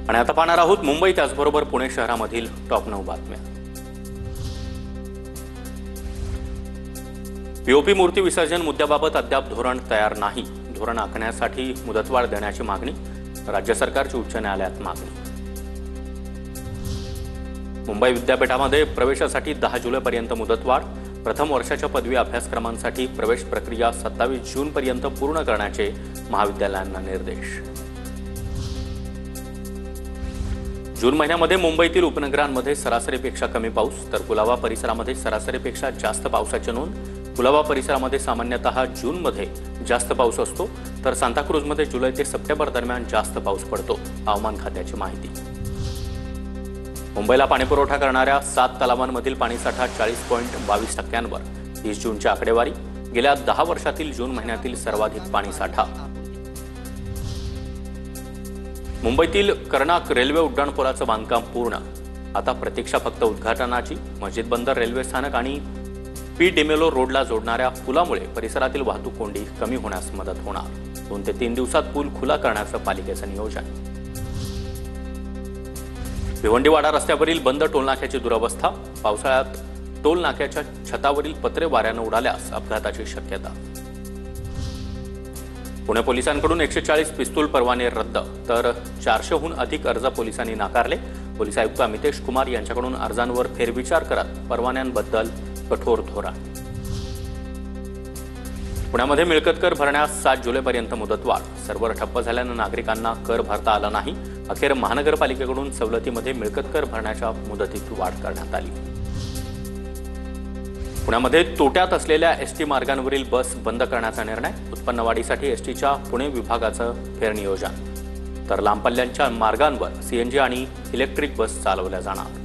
आणि आता पाहणार आहोत मुंबई त्याचबरोबर पुणे शहरामधील टॉप 9 बातम्या। पीओपी मूर्ती विसर्जन मुद्द्याबाबत अद्याप धोरण तयार नाही। धोरण आखण्यासाठी मुदतवाढ देण्याची मागणी। राज्य सरकारची उच्च न्यायालयात मागणी। मुंबई विद्यापीठामध्ये प्रवेशासाठी 10 जुलैपर्यंत मुदतवाढ। प्रथम वर्षाच्या पदवी अभ्यासक्रमांसाठी प्रवेश प्रक्रिया 27 जूनपर्यंत पूर्ण करण्याचे महाविद्यालयांना निर्देश। जून महिन्यामध्ये मुंबईतील उपनगरांमध्ये सरासरीपेक्षा कमी पाऊस, तर कुलाबा परिसरामध्ये सरासरीपेक्षा जास्त पावसाची नोंद। कुलाबा परिसरामध्ये सामान्यतः जूनमध्ये जास्त पाऊस असतो, तर सांताक्रूजमध्ये जुलै ते सप्टेंबर दरम्यान जास्त पाऊस पडतो, हवामान खात्याची माहिती। मुंबईला पाणीपुरवठा करणाऱ्या 7 तलावांमधील पाणीसाठा 40.22%वर 30 जूनची आकडेवारी। गेल्या 10 वर्षातील जून महिन्यातील सर्वाधिक पाणीसाठा। मुंबईतील कर्नाक रेल्वे उड्डाणपुलाचं बांधकाम पूर्ण। आता प्रतीक्षा फक्त उद्घाटनाची। मस्जिद बंदर रेल्वे स्थानक आणि पी डिमेलो रोडला जोडणाऱ्या पुलामुळे परिसरातील वाहतूक कोंडी कमी होण्यास मदत होणार। 2 ते 3 दिवसात पूल खुला करण्याचं पालिकेचं नियोजन। भिवंडीवाडा रस्त्यावरील बंद टोलनाक्याची दुरवस्था। पावसाळ्यात टोल नाक्याच्या छतावरील पत्रे वाऱ्यानं उडाल्यास अपघाताची शक्यता। पुणे पोलिसांकडून 140 पिस्तूल परवाने रद्द, तर 400हून अधिक अर्ज पोलिसांनी नाकारले। पोलीस आयुक्त अमितेश कुमार यांच्याकडून अर्जांवर फेरविचार करत परवान्यांबद्दल कठोर धोरण। पुण्यामध्ये मिळकत कर भरण्यास 7 जुलैपर्यंत मुदतवाढ। सर्व्हर ठप्प झाल्यानं नागरिकांना कर भरता आला नाही। अखेर महानगरपालिकेकडून सवलतीमध्ये मिळकत कर भरण्याच्या मुदतीत वाढ करण्यात आली। पुण्यामध्ये तोट्यात असलेल्या एसटी मार्गांवरील बस बंद करण्याचा निर्णय। उत्पन्नवाढीसाठी एसटीच्या पुणे विभागाचं फेरनियोजन, तर लांब पल्ल्यांच्या मार्गांवर सीएनजी आणि इलेक्ट्रिक बस चालवल्या जाणार।